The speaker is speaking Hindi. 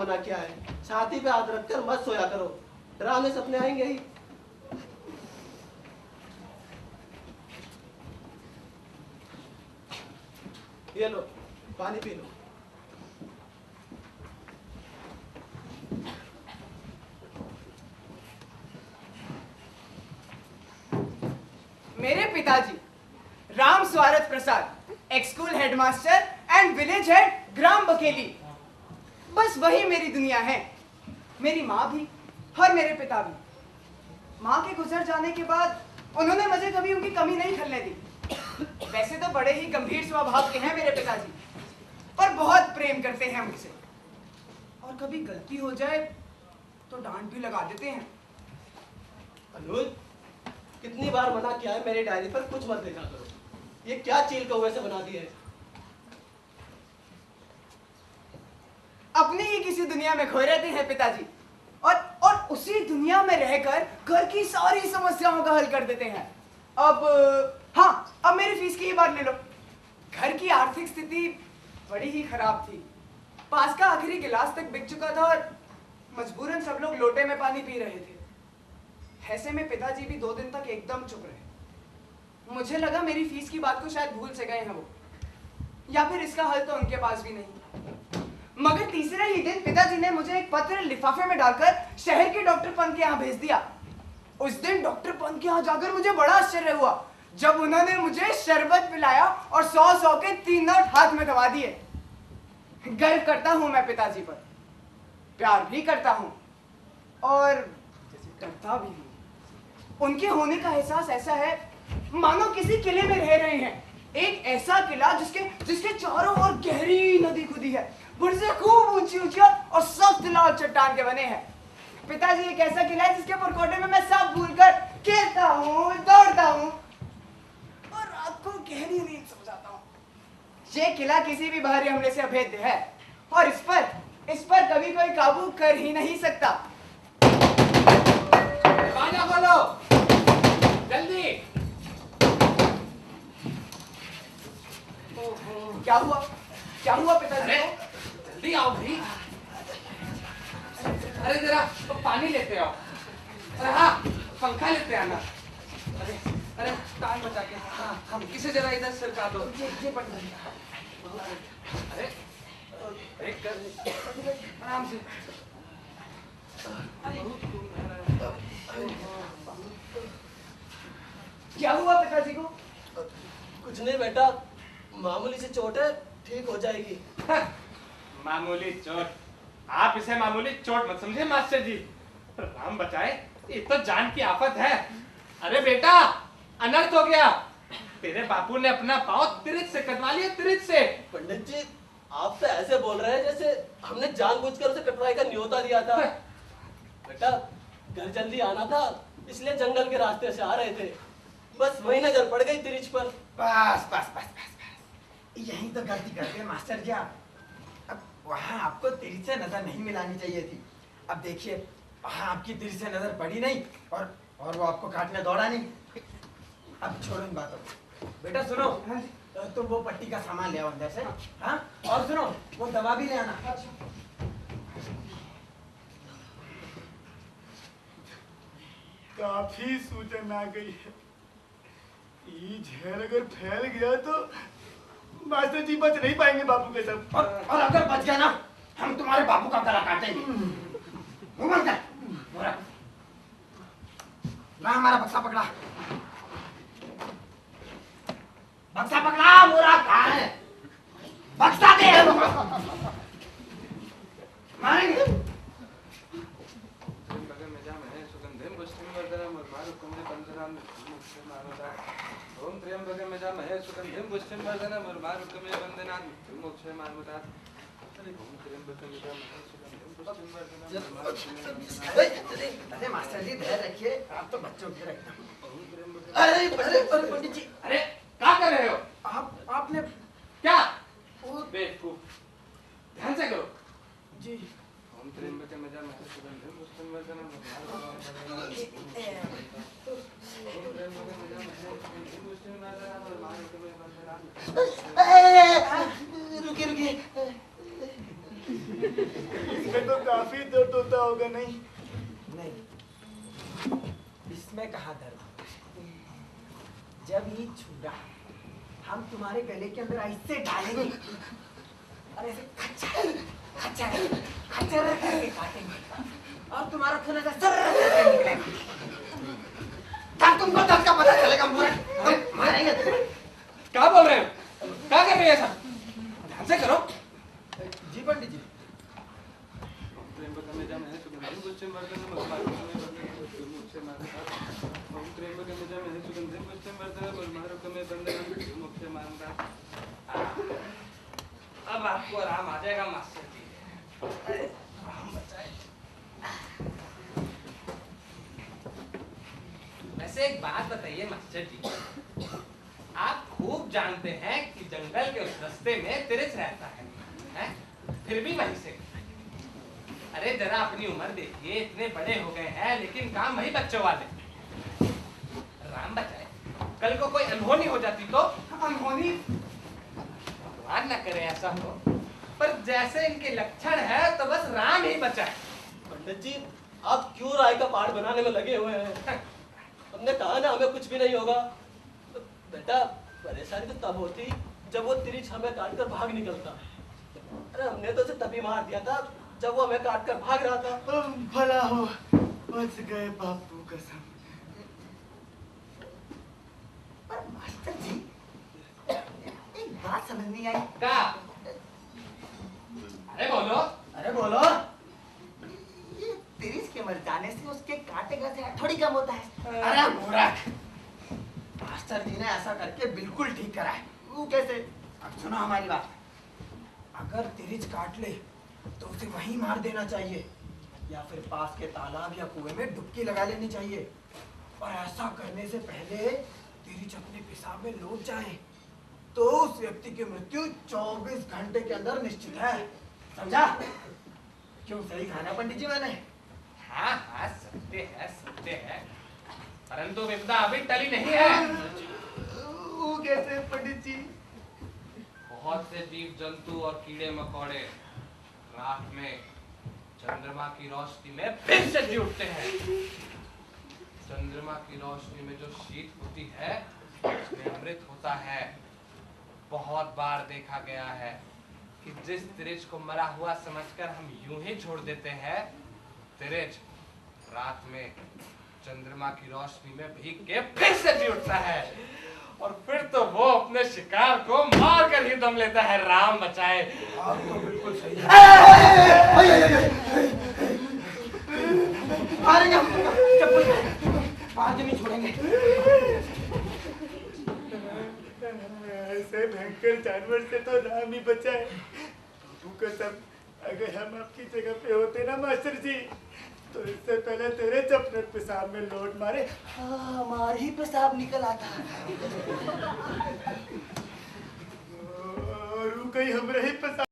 मना किया है, छाती पे हाथ रखकर मत सोया करो, डरावने सपने आएंगे ही। ये लो पानी पी लो। मेरे पिताजी Ram Swarath Prasad, ex school headmaster and village head ग्राम बकेली, बस वही मेरी दुनिया है। मेरी माँ भी और मेरे पिता भी। माँ के गुजर जाने के बाद उन्होंने मुझे कभी उनकी कमी नहीं खलने दी। वैसे तो बड़े ही गंभीर स्वभाव के हैं मेरे पिताजी, पर बहुत प्रेम करते हैं मुझसे, और कभी गलती हो जाए तो डांट भी लगा देते हैं। अनुज, कितनी बार मना किया है मेरी डायरी पर कुछ मत लिखा करो। ये क्या चील कौवे से बना दी है। अपनी ही किसी दुनिया में खोए रहते हैं पिताजी, और उसी दुनिया में रहकर घर की सारी समस्याओं का हल कर देते हैं। अब मेरी फीस की ही बात ले लो। घर की आर्थिक स्थिति बड़ी ही खराब थी। पास का आखिरी गिलास तक बिक चुका था और मजबूरन सब लोग लोटे में पानी पी रहे थे। ऐसे में पिताजी भी 2 दिन तक एकदम चुप रहे। मुझे लगा मेरी फीस की बात को शायद भूल से गए हैं वो, या फिर इसका हल तो उनके पास भी नहीं। मगर तीसरे ही दिन पिताजी ने मुझे एक पत्र लिफाफे में डालकर शहर के डॉक्टर पंत के यहाँ भेज दिया। उस दिन डॉक्टर पंत के यहाँ जाकर मुझे बड़ा आश्चर्य हुआ जब उन्होंने मुझे शरबत पिलाया और 100 के 3 नोट हाथ में दबा दिए। गर्व करता हूं मैं पिताजी पर, प्यार भी करता हूं और डरता भी हूं। उनके होने का एहसास ऐसा है मानो किसी किले में रह रहे हैं। एक ऐसा किला जिसके चारों ओर गहरी नदी खुदी है, बुर्जे खूब ऊंची ऊंची और सख्त लाल चट्टान के बने हैं। पिताजी एक ऐसा किला है जिसके परकोटे में मैं सब भूलकर खेलता हूँ, दौड़ता हूँ और रात को गहरी नींद सो जाता हूँ। ये किला किसी भी बाहरी हमले से अभेद्य है और इस पर कभी कोई काबू कर ही नहीं सकता। दरवाजा खोलो, जल्दी। क्या हुआ पिताजी? जल्दी आओ भाई। अरे जरा तो पानी लेते आओ। अरे हाँ, पंखा लेते आना। अरे टांग बचा के। हाँ, हम किसे जरा इधर सरका दो। अरे कर आराम से। क्या हुआ पिताजी को? कुछ नहीं बेटा, मामूली सी चोट है, ठीक हो जाएगी। मामूली चोट? आप इसे मामूली चोट मत समझे मास्टर जी। राम बचाए, ये तो जान की आफत है। अरे बेटा, अनर्थ हो गया। तेरे बापू ने अपना पाँव तिरिच से कटवा लिया, तिरिच से। पंडित जी, आप तो ऐसे बोल रहे हैं जैसे हमने जानबूझकर उसे कटवाई का न्योता दिया था। बेटा, घर जल्दी आना था, इसलिए जंगल के रास्ते से आ रहे थे, बस वही नजर पड़ गई तिरिच पर। बस यही तो गलती करते हैं मास्टर जी आप। अब वहाँ आपको तिरिच से नजर नहीं मिलानी चाहिए थी। अब देखिए, वहाँ आपकी तिरिच से नजर पड़ी नहीं और वो आपको काटने दौड़ा नहीं। अब छोड़ो इन बातों को। बेटा सुनो, तुम वो पट्टी का सामान ले आओ अंदर से। हाँ, और सुनो, वो दवा भी ले आना। काफी सूजन आ गई है, ये जहर अगर फैल गया तो मास्टर जी बच नहीं पाएंगे बापू के सब। और अगर बच गया ना, हम तुम्हारे बापू का गला काटेंगे। मुंह बंद कर, मोरा। ला हमारा बक्सा पकड़ा। बक्सा पकड़ा, मोरा कहाँ है? बक्सा दे। मारेंगे। ओम त्र्यंबकं यजामहे सुगंधिं पुष्टिवर्धनम् उर्वारुकमिव बन्धनात् मोक्षमामृतात्। ओम त्र्यंबकं यजामहे सुगंधिं पुष्टिवर्धनम्। अरे मास्टर जी धैर्य रखिए, आप तो बच्चों की रखना। अरे पंडित जी, अरे क्या कर रहे हो? आपने क्या? बेवकूफ, ध्यान से करो जी। ओम त्र्यंबकं यजामहे सुगंधिं पुष्टिवर्धनम् रुकिए रुकिए, इसमें तो काफी दर्द होता होगा नहीं? नहीं, इसमें कहाँ दर्द होता है? जब ये छुरा हम तुम्हारे गले के अंदर ऐसे डालेंगे और ऐसे खच्चर खच्चर खच्चर करके काटेंगे और तुम्हारा खून ऐसा सर करके निकलेगा, तब तुमको दर्द का पता चलेगा। मारेंगे तुम्हें। क्या बोल रहे हो? क्या कर रहे हैं ऐसा? ध्यान से करो। जी पंडित जी। त्र्यंबकं यजामहे सुगंधिं पुष्टिवर्धनम् उर्वारुकमिव बन्धनात् मोक्षमामृतात्। ओम त्र्यंबकं यजामहे सुगंधिं पुष्टिवर्धनम् उर्वारुकमिव बन्धनात् मोक्षमामृतात्। अब आपको आराम आ जाएगा मास्टर जी। आराम बचाए। वैसे एक बात बताइए मास्टर जी, आप खूब जानते हैं कि जंगल के उस रास्ते में तिरछ रहता है? फिर भी वहीं से। अरे जरा अपनी उम्र देखिए, इतने बड़े हो गए हैं लेकिन काम वही बच्चों वाले। राम बचाए, कल को कोई अनहोनी हो जाती तो? अनहोनी? भगवान न करे ऐसा हो, पर जैसे इनके लक्षण है तो बस राम ही बचाए। पंडित जी, आप क्यों राय का पहाड़ बनाने में लगे हुए हैं? हमने कहा ना हमें कुछ भी नहीं होगा। तो बेटा, परेशानी तो तब होती जब वो तिरिछ हमें काट कर भाग निकलता। अरे हमने तो उसे तभी मार दिया था जब वो हमें काट कर भाग रहा था। भला हो, बच गए बापू कसम। पर मास्टर जी, एक बात समझ नहीं आई। क्या? अरे बोलो। अरे बोलो। ये तिरिछ के मर जाने से उसके काटे का से थोड़ी कम होता है। अरे मूर्ख, मास्टर जी ने ऐसा करके बिल्कुल ठीक करा है। वो कैसे? अब सुनो हमारी बात। अगर तिरिछ काट ले तो उसे वहीं मार देना चाहिए, या फिर पास के तालाब या कुएं में डुबकी लगा लेनी चाहिए। और ऐसा करने से पहले तिरिछ अपने पेशाब में लौट जाए तो उस व्यक्ति की मृत्यु 24 घंटे के अंदर निश्चित है। समझा? क्यों सही कहा ना पंडित जी मैंने? हाँ हाँ, सत्य है, परंतु विपदा अभी टली नहीं है। वो कैसे पंडित जी? बहुत से जीव जंतु और कीड़े मकोड़े रात में चंद्रमा की रोशनी में फिर से जी उठते हैं। चंद्रमा की रोशनी में जो शीत होती है उसमें अमृत होता है। बहुत बार देखा गया है कि जिस तिरिछ को मरा हुआ समझकर हम यूं ही छोड़ देते हैं, तिरिछ रात में चंद्रमा की रोशनी में भीग के फिर से जी उठता है और फिर तो वो अपने शिकार को मार कर ही दम लेता है। राम बचाए। आप तो बिल्कुल सही है। मारेंगे हम, चप्पल मार के नहीं छोड़ेंगे। ऐसे भयंकर जानवर से तो राम ही बचाए। बापू कसम, अगर हम आपकी जगह पे होते ना मास्टर जी, तो इससे पहले तेरे अपने पेशाब में लोट मारे। हाँ, हमारे ही पेशाब निकल आता। और वो कहीं हम रही पेशाब